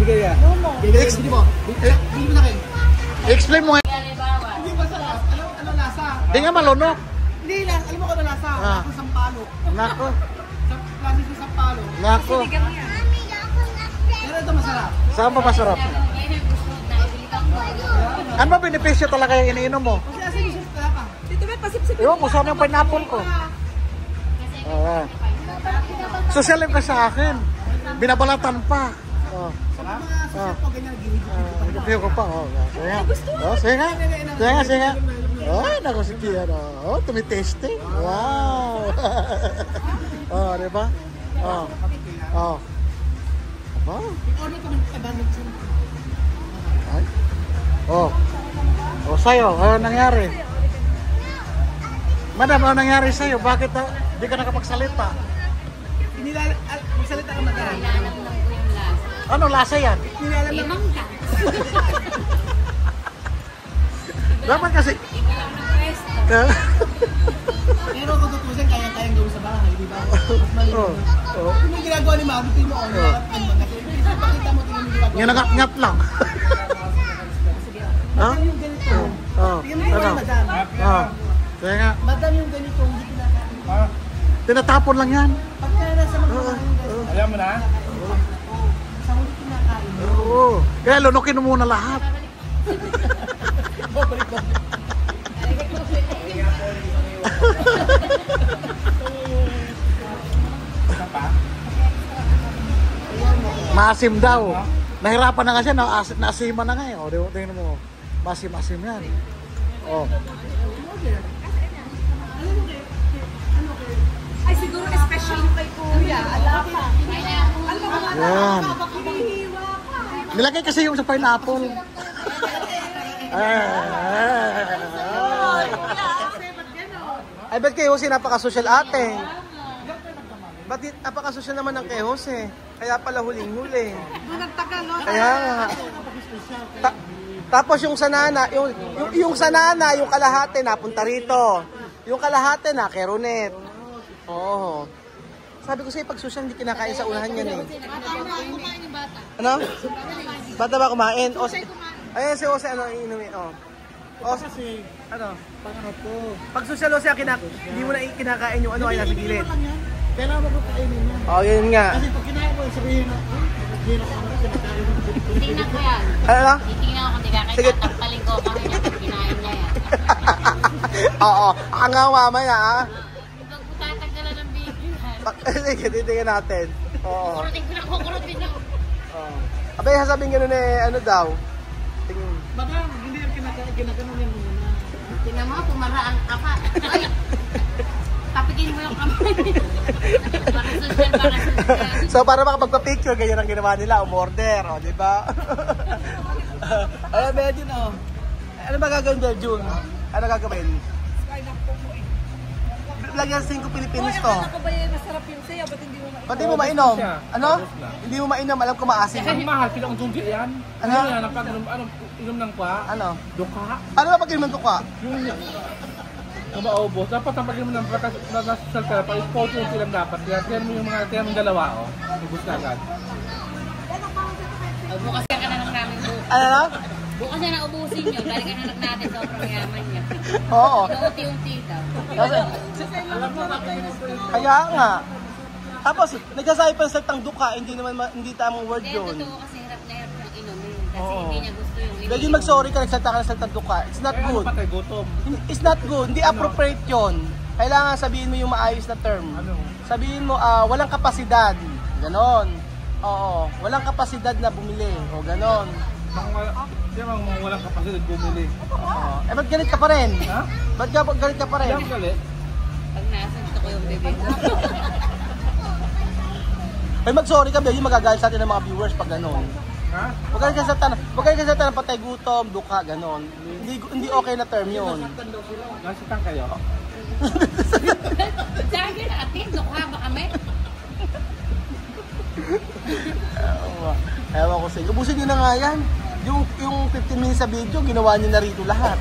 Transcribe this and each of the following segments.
gaya. Hindi mo. Hindi mo na kayo. Explain mo nga. Hindi masarap. Ano lasa? Hindi nga malunok. Hindi lang. Alam mo ko ano lasa? Lasa sampalo. Nako. Lasa sa sampalo. Nako. Pero ito masarap. Saan pa masarap? Ano ba benepisyo talaga yung iniinom mo? Kasi nasa yung sulit ka. Dito ba pasip-sip? Ewan ko saan yung pineapple ko. Social ka sa akin. Binabalatan pa. Sa mga sulit ko, ganyan ginigit. Nagpiyo ko pa. Sige nga. Sige nga. Ay, naku si Kian. Tumiteste. Wow. Diba? Ano ito ng tabanit siya? Sa'yo, ano nangyari? Madam, ano nangyari sa'yo? Bakit di ka nakapagsalita? Magsalita ka madam. Ano lasa yan? Limang ka. Dapat kasi... Pero kung tutusin, kayang gawin sa bahay, di ba? Mas maliit. Kung may ginagawa ni Mami, tingin mo ako na pakita mo, tingin mo ginagawa. Ngangat-ngat lang. Madam yung ganito. Tingin mo yung madam. Kaya nga. Madam yung ganito, hindi kinakain. Tinatapon lang yan. Pagka nasa makakain. Alam mo na? Sa huli kinakain. Oo. Kaya lunukin mo muna lahat. Balik. Maasim daw. Nahirapan na nga siya, naasiman na nga eh. Tingnan mo, maasim-asim yan. Ay, siguro especially kay Kuya. Alam pa. Yan. Nilagay kasi yung sa pineapple. Ay, ba't kay Jose napaka-social ate? Ba't napaka-social naman ng kay Jose? Kaya pala huling-huli. Doon nagtagal, no? Kaya nga. Tapos yung sanana, yung sanana, yung kalahati napunta rito. Yung kalahati na kay Ronet. Oo. Sabi ko sa'yo, pag social hindi kinakain sa unahan yan eh. Kumain yung bata. Ano? Bata ba kumain? Ayan si Jose, ano inumin? Kasi, ano? Pag social Jose, hindi mo na kinakain yung ano ay nasa gilid. Kailangan mo ko kainin yan. Yun nga. Kasi pag kinain mo, sabihin na, hindi na ako kinakain mo. Tingnan ko yan. Ano? Titingnan ko kung di ka kaya tampaling ko kami niya pag kinain niya yan. Oo, ang nga mamaya ha. Huwag po tatagdalan ng video. Sige, titingnan natin. Oo. Kurutin ko na kukurutin na. Abay, sasabihin gano'n eh, ano daw? Tingin. Madam, hindi yung kinakain yan muna. Tingnan mo, pumaraan ka pa. Tapikin mo yung kamay. Para social, para social. So, para makapagpa-picture, ganyan ang ginawa nila, umorder, di ba? Ayan, medyo no. Ano ba gagawin dyan, June? Ano gagawin? Lagyan 5 Pilipinos to. Ano ko ba yan? Masarap yung sayo, ba't hindi mo mainom? Ba't di mo mainom? Ano? Hindi mo mainom, alam ko maasim. Ang mahal, pinakang tungki yan. Ano? Yan, ang pag-inom, inom ng kwa? Ano? Duka. Ano ba pag-inom ng tukwa? Yung maubos. Dapat ang pag-inom ng nasasal ka, pag-sport yung silang dapat. Kaya mo yung mga kaya mong dalawa, ubos na agad. Bukas ka na lang namin bukas. Ano? Bukas na ubusin nyo. Dahil anak natin sobrang yaman niya. Oo. Unti-unti daw. Kaya nga. Tapos, nagsasabi pa ng salitang duka, hindi tamang word Hindi, yun. totoo kasi hirap na hirap ng inumin. Kasi hindi niya gusto yung Pwede mag-sorry ka, nagsalita ka ng salitang duka. It's not good. Patay, gutom. It's not good. Hindi appropriate yun. Kailangan sabihin mo yung maayos na term. Sabihin mo, walang kapasidad. Ganon. Oo. Walang kapasidad na bumili. O ganon. Mga walang kapasidad bumili. Ba't galit ka pa rin? Ha? Ba't galit ka pa rin? Yung galit. Pag nasa gusto ko yung bebe. Ay mag-sorry ka, yung magagalit sa atin ng mga viewers pag ganon. Ha? Huwag ka nagsasalita ng patay gutom, duka, ganon. Hindi okay na term yun. Nasitang kayo. Sa akin, atin, dukha ba kami? Ewan ko sa inyo. Ubusin nyo na nga yan. Yung 15 minutes sa video, ginawa nyo na rito lahat.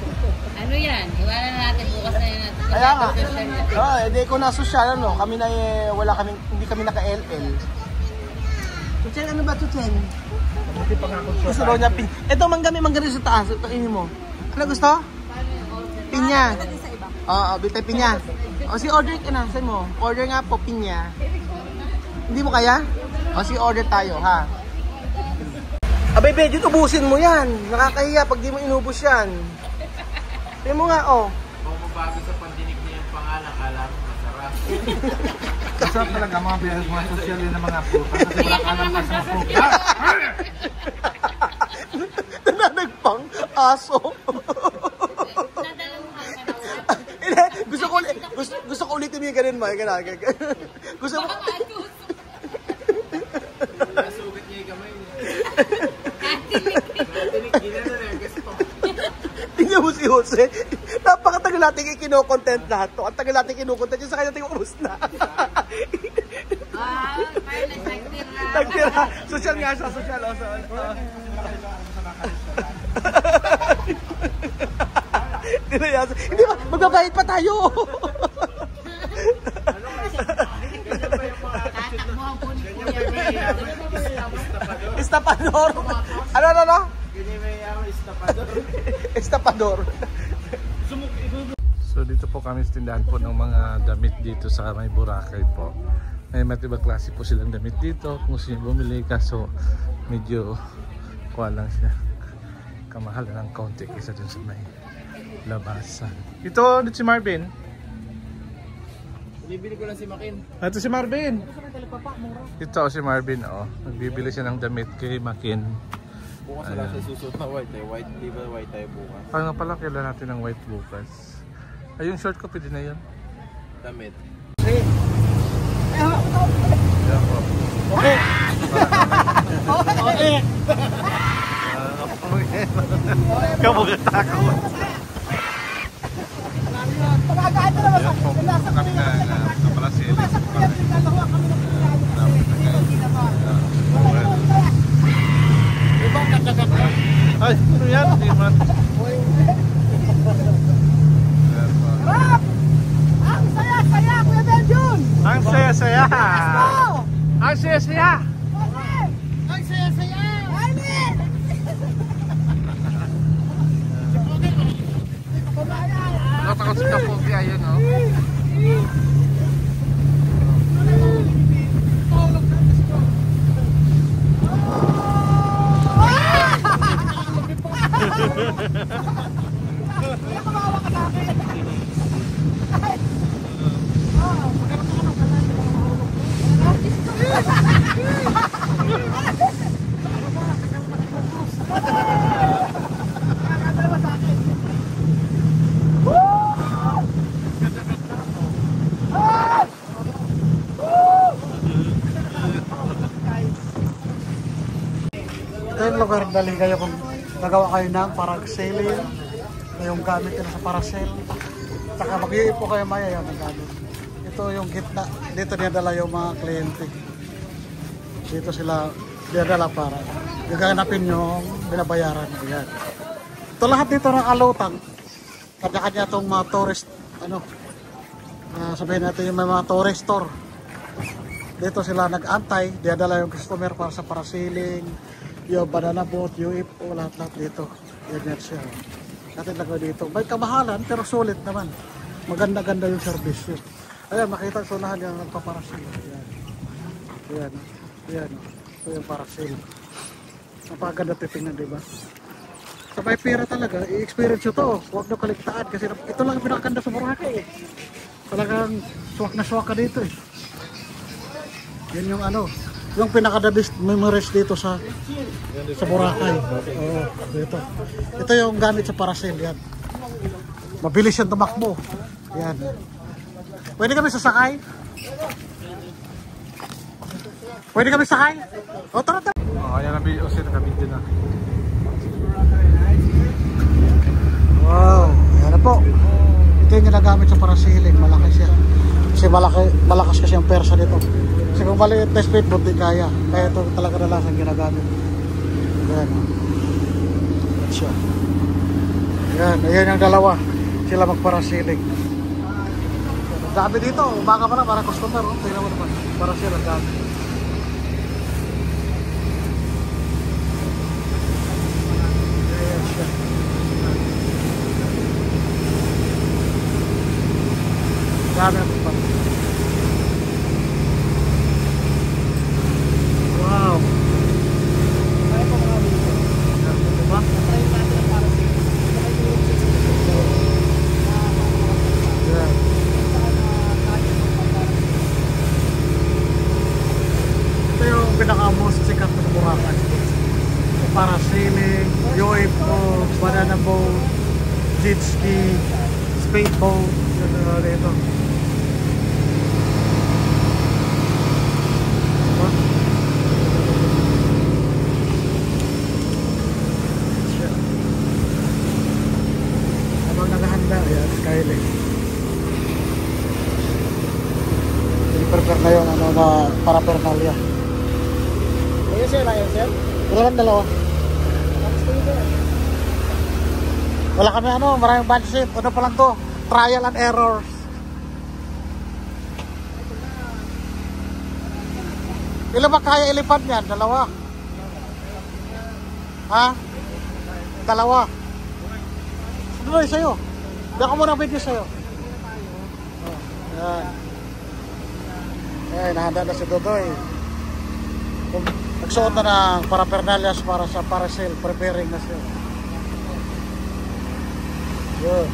Ano yan? Iwanan na natin bukas na yun natin. Kaya nga. Hindi ko na social, ano. Kami na hindi kami naka-LL. Chuchen, ano ba Chuchen? Hindi pa nga kung Gusto daw niya pinya. Ito mangga sa taas. Ito ini mo. Ano gusto? Pinya. Oo, bitay pinya. O si order ka na. Saan mo? Order nga po, pinya. Hindi mo kaya? O si order tayo, ha? Abay, Bejun, ubusin mo yan. Nakakahiya pag di mo inubos yan. Tingnan mo nga, oh. Bago sa pandinig niya yung pangalan, alam mo masarap. Masarap talaga mga social na mga puta. Kasi wala ka alam sa puta. Nananagpang aso. Gusto ko ulitin mo yung ganun mo. Gusto mo. Nasugit niya yung kamay niya. Pandinig niya na lang. Tingnan mo si Jose. Napakatagal natin ikino-content lahat to. Ang tagal natin kino-content yun sa kanya tingin ubos na. Nagtira. Social nga siya. Social. Hindi ba? Magbabayad pa tayo. Estapador. Ano? Ganyan may estapador. Estapador. So dito po kami sa tindahan po ng mga damit dito sa may Boracay po. May matibang klase po silang damit dito kung gusto nyo bumili, kaso medyo kuha lang siya. Kamahal ng kaunti kaysa dun sa may labasan. Ito si Marvin. Bibili ko lang si Makin. Ito si Marvin. Ito si Marvin, oh. Nagbibili siya ng damit kay Makin. Bukas wala siya susuot na white eh. White, di ba white tayo bukas? Nga pala, kailan natin ng white bukas. Ay, yung short ko, pwede na yun. Damit. Yan po. Okay. Kamugat ako. Yan po, kami na pala sila. Ay, ano yan? Hindi man. Ang saya-saya, Kuya Benjun! Ang saya-saya! Ang saya-saya! Ang saya-saya! Natakot si Kapogi, ayun, oh. Ito yung lugar dali kayo kung nagawa kayo ng parasailing, yung gamit nila sa parasail. Saka mag-iipo kayo maya yan ang gamit. Ito yung gitna, dito dinadala yung mga kliyente. Dito sila dinadala para gaganapin yung binabayaran. Ayan. Ito lahat dito ng alutang. Kanya-kanya itong mga tourist, sabihin natin yung mga tourist store. Dito sila nag-antay, dinadala yung customer para sa parasailing, yung banana boat, UFO, lahat-lahat dito. Yan siya. Natin lang dito. May kamahalan, pero sulit naman. Maganda-ganda yung service yun. Ayan, makita sa lahat yung nagpaparasil. Ayan. Ito yung parasil. Napaganda titingnan, diba? Sa may pera talaga, i-experience nyo to. Huwag na kaligtaan kasi ito lang ang pinakaganda sa Boracay eh. Talagang swak na swak ka dito eh. Yan yung yung pinaka-the best memories dito sa Boracay. Oo, dito. Ito yung gamit sa parasail yan. Mabilis yan tumakbo. Yan. Pwede kami sasakay? Pwede kami sakay? O, tara. Ayan na video, nakabidyo na. Wow, yan na po. Ito yung ginagamit sa parasailing. Malaki siya. Kasi malakas kasi ang persa dito. Kasi kung maliit na speedboat, di kaya. Kaya ito talaga nalasan ginagamit. Yan. Yan siya. Yan, ayan yung dalawa. Sila magparasailing. Ang dami dito. Umaga pa na para customer. Tingnan mo naman. Para sila dami. lahat ng Boracay. Parasailing, UFO, banana boat, jet ski, speedboat, yun dito. Habang naghahanda, yan, Kylie. Prepare na yung ano na paraphernalia. Ayun sir, ayun sir. Wala kang dalawa. Wala kami ano, maraming budget. Ano pa lang to? Trial and errors. Ilan ba kaya ilipad niyan? Dalawa? Ha? Dalawa? Ano ba yung sa'yo? Hindi ako muna video sa'yo. Oh, yan. Eh, nahanda na si Dodoy. Nagsuot na ng paraphernalias para sa parasail. Preparing na siya. Yun.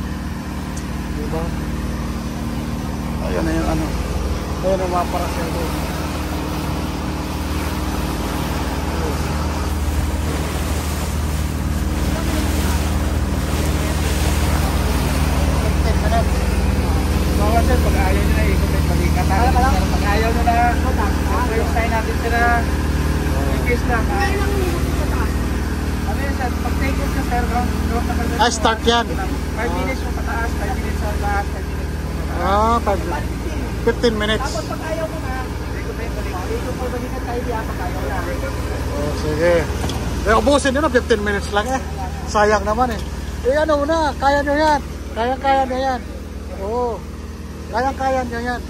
Diba? Ayun na yung ano. Ayun ang mga parasail doon. Sir, pag ayaw nyo na ikot yung balikat. Pag ayaw nyo na, yung sign natin sila. Yung case na. Ano yun sir, pag take off na sir, Ah, start yan. 5 minutes yung pataas, 5 minutes sa lahat, 5 minutes yung pataas. 15 minutes. Tapos pag ayaw mo na, ikot yung balikat. Ikot yung balikat tayo diya pag ayaw na. Oh, sige. Eh, ubusin nyo na, 15 minutes lang eh. Sayang naman eh. Eh, ano na, kaya nyo yan. Kaya nyo yan. Oo. Kaya nyo yan.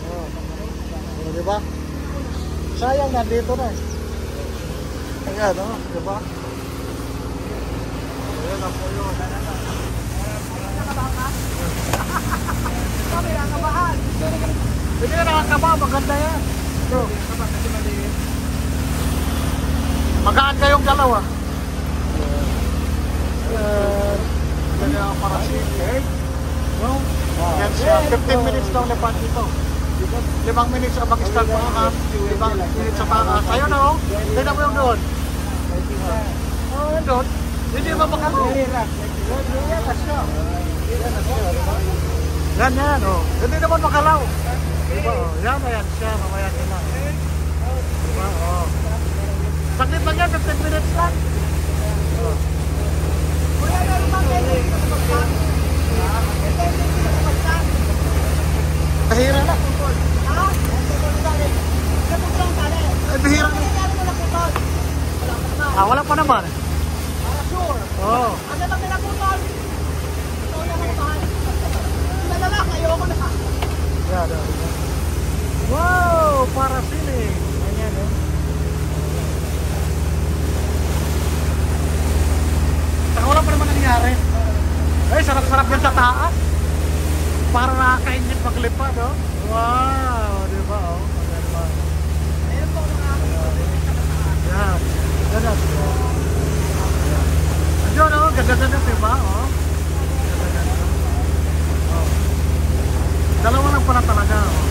Oh. Oh, diba? Sayang nandito na eh. Ayan, oh, diba? Ayan na po yun. Kami nakakabahan. Hindi ka nakakaba, maganda yan. So, magaan kayong dalawa. Yan yung parasailing. No? Yan siya. 15 minutes daw lipat dito. 5 minutes ang mag-start mo angat. 5 minutes sa taas. Ayun na oh. Tignan mo yung doon. Oh, yun doon. Hindi ba makalo? Yan yan oh. Hindi naman makalaw. Diba oh. Yan na yan siya. Mamaya nila. Diba oh. Sakit lang yan. 15 minutes lang. Oh. Bahira na. Ay, bahira na. Ah, wala pa naman. Oo. Ano ba pinaputol? Ito yung mahal. Wala lang, ayoko na. Yan, yan. Wow, parasailing. Ayan, eh. Saka wala pa naman nangyari. Ay, sarap-sarap yan sa taas. Parang nakakainit maglipad, oh. Wow, di ba, oh. Maganda. Ayun po mga Yan. Yan, yan. Diyan, oh. Ganda-ganda, di ba, oh. Ganda-ganda. Oh. Dalawa lang pala talaga, oh.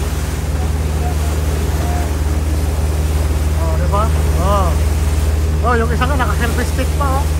Oh, di ba? Oh. Oh, yung isa nga naka-selfie stick pa, oh.